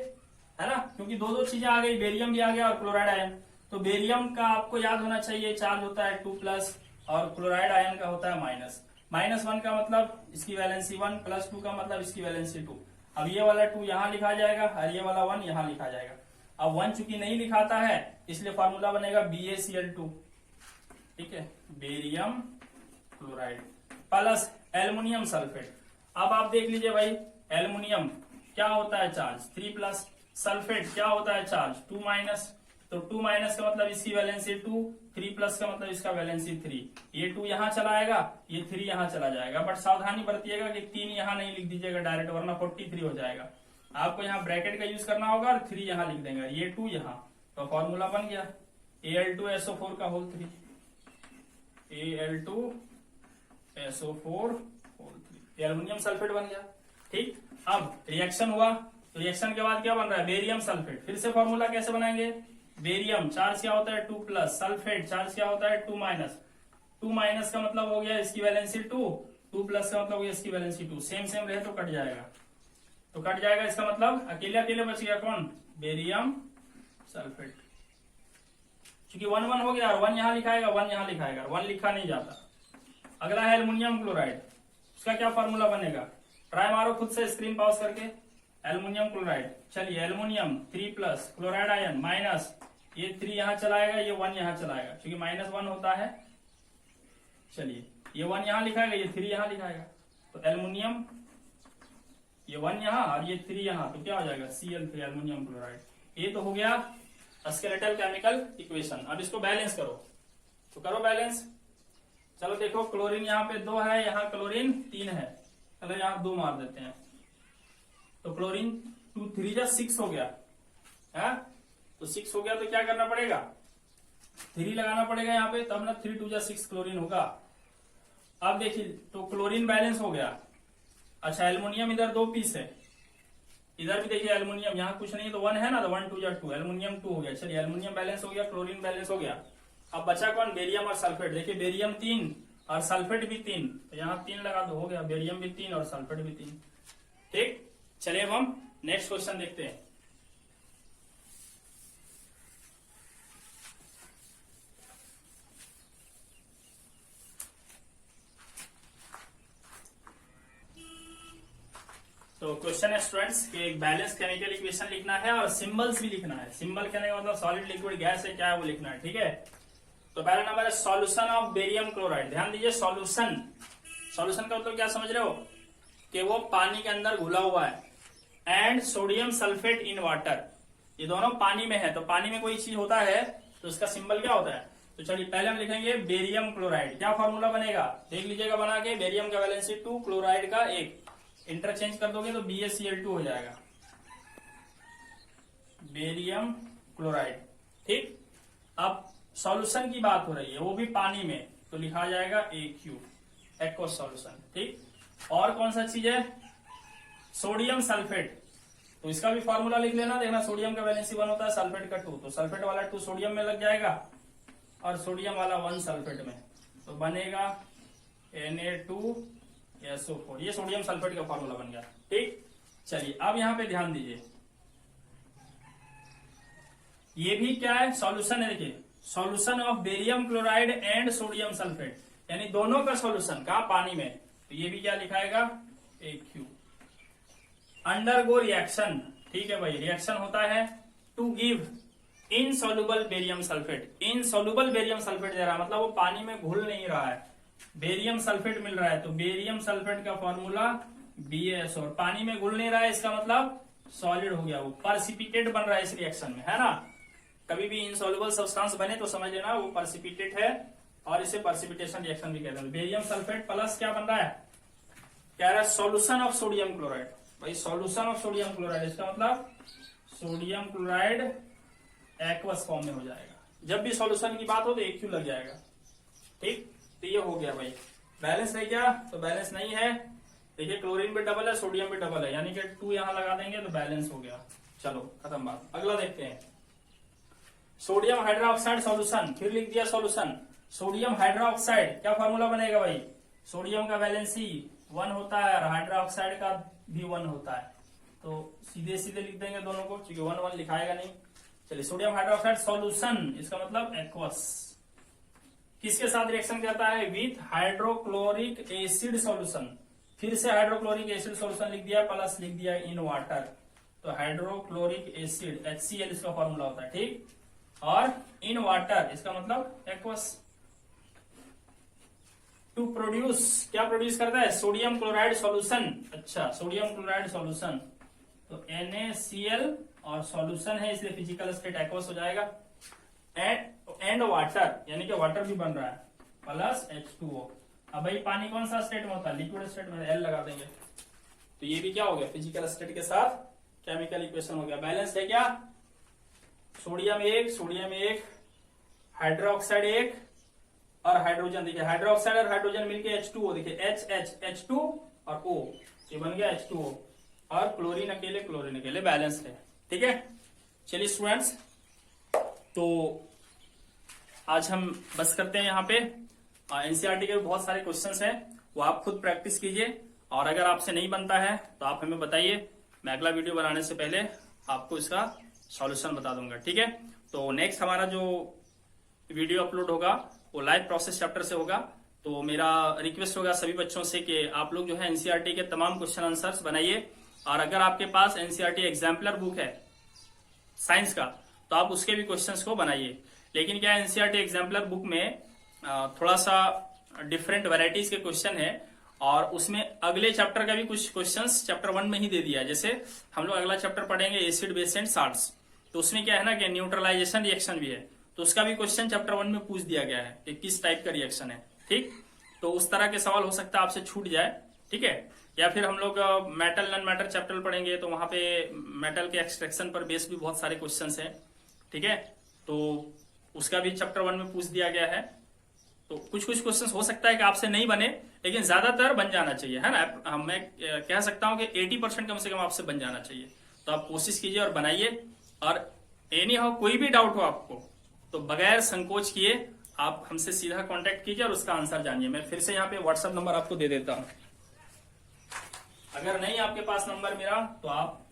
है ना, क्योंकि दो दो चीजें आ गई, बेरियम भी आ गया और क्लोराइड आयन। तो बेरियम का आपको याद होना चाहिए चार्ज होता है 2+ और क्लोराइड आयन का होता है माइनस। -1 का मतलब इसकी वैलेंसी 1, +2 का मतलब इसकी वैलेंसी 2। अब ये वाला 2 यहाँ लिखा जाएगा और ये वाला 1 यहाँ लिखा जाएगा। अब 1 चूंकि नहीं लिखाता है इसलिए फॉर्मूला बनेगा BaCl2, ठीक है, barium chloride plus aluminium sulphate. अब आप देख लीजिए भाई, एल्युमिनियम क्या होता है चार्ज 3+, सल्फेट क्या होता है चार्ज 2-, तो 2- का मतलब इसकी वैलेंसी 2, 3+ का मतलब इसका वैलेंसी 3। ये 2 यहाँ चला आएगा, ये 3 यहाँ चला जाएगा, बट सावधानी बरतिएगा कि 3 यहाँ नहीं लिख दीजिएगा डायरेक्ट, वरना 43 हो जाएगा। आपको यहाँ ब्रैकेट का यूज करना होगा और 3 यहाँ लिख देंगे, ये 2 यहाँ, तो फॉर्मूला बन गया Al2SO4 का whole 3, Al2SO4 whole 3, aluminium sulphate बन गया। ठीक, अब रिएक्शन हुआ, तो रिएक्शन के बाद क्या बन रहा है, बेरियम सल्फेट। फिर से फॉर्मूला कैसे बनाएंगे, बेरियम चार्ज क्या होता है 2+, सल्फेट चार्ज क्या होता है 2-, 2- का मतलब हो गया इसकी वैलेंसी 2, 2+ का मतलब हो गया इसकी वैलेंसी 2। सेम सेम रहे तो कट जाएगा, तो कट जाएगा, इसका मतलब अकेले अकेले बच गया कौन, बेरियम सल्फेट। क्योंकि 1-1 हो गया और 1 यहाँ लिखाएगा, 1 यहाँ लिखाएगा, 1 लिखा नहीं जाता। अगला है एल्युमिनियम क्लोराइड, उसका क्या फॉर्मूला बनेगा, ट्राई मारो खुद से स्क्रीन पॉज करके। एल्युमिनियम क्लोराइड, चलिए एल्युमिनियम 3+, क्लोराइड आयन माइनस, ये 3 यहाँ चलाएगा, ये 1 यहाँ चलाएगा, क्योंकि -1 होता है। चलिए ये 1 यहाँ लिखाएगा, ये 3 यहाँ लिखाएगा, तो एल्युमिनियम ये 1 यहाँ और ये 3 यहाँ, तो क्या हो जाएगा Cl3 एल्युमिनियम क्लोराइड। ये तो हो गया स्केलेटल केमिकल इक्वेशन। अब इसको बैलेंस करो, तो करो बैलेंस। चलो देखो, क्लोरीन यहाँ पे 2 है, यहाँ क्लोरीन 3 है, चलो यहाँ 2 मार देते हैं, तो क्लोरीन 2 3 6 हो गया है, तो 6 हो गया, तो क्या करना पड़ेगा 3 लगाना पड़ेगा यहाँ पे, तब ना 3 2 6 क्लोरीन होगा। अब देखिए, तो क्लोरीन बैलेंस हो गया। अच्छा, एल्युमिनियम इधर 2 पीस है, इधर भी देखिए एल्युमिनियम, यहाँ कुछ नहीं तो 1 है ना, तो 1 2 2, एल्युमिनियम 2 हो गया। चलिए एल्युमिनियम बैलेंस हो गया, क्लोरीन बैलेंस हो गया। अब बचा कौन, बेरियम और सल्फेट। देखिए बेरियम 3 और सल्फेट भी 3, तो यहाँ 3 लगा दो, हो गया, बेरियम भी 3 और सल्फेट भी 3। ठीक, चलिए अब हम नेक्स्ट क्वेश्चन देखते हैं। तो क्वेश्चन है स्टूडेंट्स कि एक बैलेंस केमिकल इक्वेशन लिखना है और सिंबल्स भी लिखना है। सिंबल कहने का मतलब सॉलिड, लिक्विड, गैस है, क्या है वो लिखना है। ठीक है, तो पहला नंबर है सॉल्यूशन ऑफ बेरियम क्लोराइड। ध्यान दीजिए, सॉल्यूशन, सॉल्यूशन का मतलब क्या समझ रहे हो, कि वो पानी के अंदर घुला हुआ है, and sodium sulphate in water, ये दोनों पानी में है। तो पानी में कोई चीज होता है तो उसका सिंबल क्या होता है। तो चलिए पहले हम लिखेंगे बेरियम क्लोराइड। क्या फॉर्मूला बनेगा, देख लीजिएगा बना के, बेरियम का वैलेंसी 2, क्लोराइड का 1, इंटरचेंज कर दोगे तो BaCl2 हो जाएगा, बेरियम क्लोराइड। ठीक, अब सॉल्यूशन की बात हो रही है, वो भी पानी में, तो लिखा जाएगा AQ, एक्वस सॉल्यूशन। ठीक, और कौन सा चीज है, सोडियम सल्फेट, तो इसका भी फॉर्मूला लिख लेना। देखना, सोडियम का वैलेंसी 1 होता है, सल्फेट का 2, तो सल्फेट वाला 2 सोडियम में लग जाएगा और सोडियम वाला 1 सल्फेट में, तो बनेगा Na2SO4। ये सोडियम सल्फेट का फॉर्मूला बन गया। ठीक, चलिए अब यहां पे ध्यान दीजिए, ये भी क्या है, सॉल्यूशन है। देखिए, solution of barium chloride and sodium sulphate, यानी दोनों का सॉल्यूशन का पानी में, तो ये भी क्या लिखाएगा AQ। अंडरगो रिएक्शन, ठीक है भाई, रिएक्शन होता है to give insoluble barium sulphate. Insoluble barium sulphate दे रहा है, मतलब वो पानी में घुल नहीं रहा है, बेरियम सल्फेट मिल रहा है, तो बेरियम सल्फेट का फॉर्मूला BaS, और पानी में घुल नहीं रहा है, इसका मतलब सॉलिड हो गया, वो पर्सिपिटेट बन रहा है इस रिएक्शन में, है ना। कभी भी इनसॉल्युबल सब्सटेंस बने तो समझ लेना वो पर्सिपिटेट है, और इसे पर्सिपिटेशन रिएक्शन भी कहते हैं। बेरियम सल्फेट प्लस क्या बन रहा है, कह रहा है सॉल्यूशन ऑफ सोडियम क्लोराइड। भाई सॉल्यूशन ऑफ सोडियम क्लोराइड, इसका मतलब सोडियम क्लोराइड एक्वस फॉर्म में हो जाएगा। जब भी सॉल्यूशन की बात हो तो AQ लग जाएगा। ठीक, तो ये हो गया भाई। बैलेंस है क्या, तो बैलेंस नहीं है। देखिए क्लोरीन भी डबल है, सोडियम भी डबल है, यानी कि 2 यहां लगा देंगे तो बैलेंस हो गया। चलो खत्म बात, अगला देखते हैं। सोडियम हाइड्रोक्साइड सॉल्यूशन, फिर लिख दिया सॉल्यूशन। सोडियम हाइड्रोक्साइड, क्या फॉर्मूला बनेगा भाई, सोडियम का वैलेंसी 1 होता है और हाइड्रोक्साइड का भी 1 होता है, तो सीधे सीधे लिख देंगे दोनों को, क्योंकि 1 1 लिखाएगा नहीं। चलिए, सोडियम हाइड्रोक्साइड सॉल्यूशन, इसका मतलब एक्वस, किसके साथ रिएक्शन करता है? With hydrochloric acid solution. फिर से हाइड्रोक्लोरिक एसिड सॉल्यूशन लिख दिया, प्लस लिख दिया इन वाटर, तो हाइड्रोक्लोरिक एसिड HCl इसका फॉर्मूला होता है, ठीक। और इन वाटर इसका मतलब एक्वस। टू प्रोड्यूस, क्या प्रोड्यूस करता है? Sodium chloride solution. अच्छा, सोडियम क्लोराइड सॉल्यूशन, तो NaCl और सॉल्यूशन है इसलिए फिजिकल स्टेट एक्वस हो जाएगा। एंड वाटर, यानी कि वाटर भी बन रहा है, प्लस H2O। अब भाई पानी कौन सा स्टेट में होता है? लिक्विड स्टेट में, L लगा देंगे, तो ये भी क्या हो गया? फिजिकल स्टेट के साथ केमिकल इक्वेशन हो गया। बैलेंस है क्या? सोडियम 1, हाइड्रोक्साइड 1 और हाइड्रोजन। देखिए हाइड्रोक्साइड और हाइड्रोजन मिलके H2O, देखिए H2 और O, ये बन गया H2O। और क्लोरीन अकेले बैलेंस है, ठीक है। चलिए स्टूडेंट्स, तो आज हम बस करते हैं यहाँ पे। एनसीईआरटी के बहुत सारे क्वेश्चंस हैं, वो आप खुद प्रैक्टिस कीजिए, और अगर आपसे नहीं बनता है तो आप हमें बताइए, मैं अगला वीडियो बनाने से पहले आपको इसका सॉल्यूशन बता दूंगा, ठीक है। तो नेक्स्ट हमारा जो वीडियो अपलोड होगा वो लाइव प्रोसेस चैप्टर से होगा। तो मेरा रिक्वेस्ट होगा सभी बच्चों से कि आप लोग जो है एनसीईआरटी के तमाम क्वेश्चन आंसर्स बनाइए, और अगर आपके पास एनसीईआरटी एग्जाम्पलर बुक है साइंस का, तो आप उसके भी क्वेश्चंस को बनाइए। लेकिन क्या एनसीईआरटी एग्जाम्पलर बुक में थोड़ा सा डिफरेंट वैरायटीज के क्वेश्चन है, और उसमें अगले चैप्टर का भी कुछ क्वेश्चंस चैप्टर 1 में ही दे दिया है। जैसे हम लोग अगला चैप्टर पढ़ेंगे एसिड बेस एंड साल्ट्स, तो उसमें क्या है ना कि न्यूट्रलाइजेशन रिएक्शन भी है, तो उसका भी क्वेश्चन चैप्टर 1 में पूछ दिया गया है कि किस टाइप का रिएक्शन है, ठीक। तो उस तरह के सवाल हो सकता है आपसे छूट जाए, ठीक है। या फिर हम लोग मेटल नॉन मेटल चैप्टर पढ़ेंगे, तो वहां पे मेटल के एक्सट्रैक्शन पर बेस भी बहुत सारे क्वेश्चन है, ठीक है। तो उसका भी चैप्टर 1 में पूछ दिया गया है। तो कुछ कुछ क्वेश्चंस हो सकता है कि आपसे नहीं बने, लेकिन ज्यादातर बन जाना चाहिए, है ना। मैं कह सकता हूं कि 80% कम से कम आपसे बन जाना चाहिए। तो आप कोशिश कीजिए और बनाइए, और एनी हाउ कोई भी डाउट हो आपको तो बगैर संकोच किए आप हमसे सीधा कांटेक्ट कीजिए और उसका आंसर जानिए। मैं फिर से यहाँ पे व्हाट्सएप नंबर आपको दे देता हूं, अगर नहीं आपके पास नंबर मेरा तो आप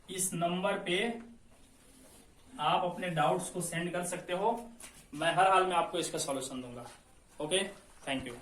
इस नंबर पे आप अपने डाउट्स को सेंड कर सकते हो। मैं हर हाल में आपको इसका सॉल्यूशन दूंगा। Okay, thank you.